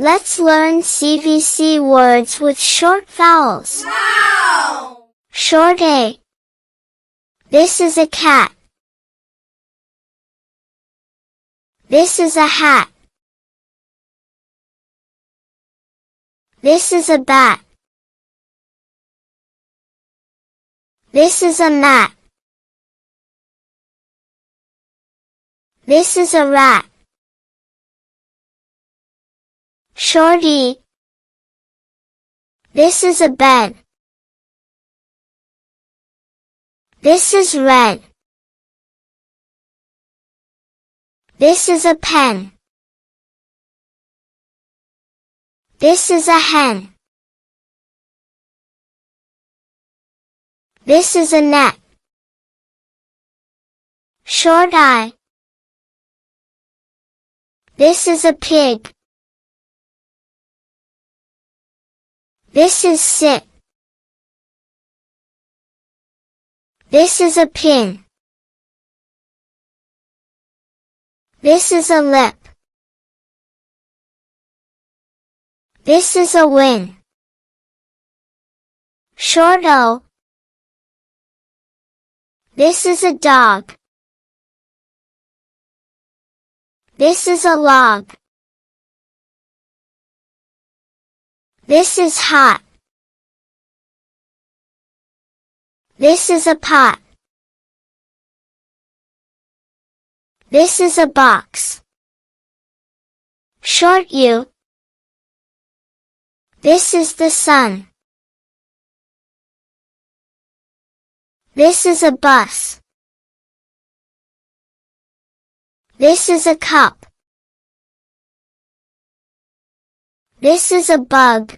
Let's learn CVC words with short vowels. Wow! Short A. This is a cat. This is a hat. This is a bat. This is a mat. This is a rat. Short E. This is a bed. This is red. This is a pen. This is a hen. This is a net. Short I. This is a pig. This is sit. This is a pin. This is a lip. This is a win. Short O. This is a dog. This is a log. This is hot. This is a pot. This is a box. Short U. This is the sun. This is a bus. This is a cup. This is a bug.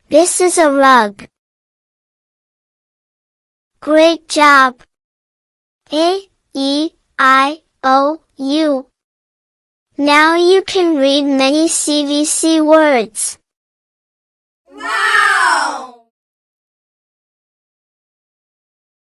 This is a rug. Great job! A-E-I-O-U. Now you can read many CVC words. Wow!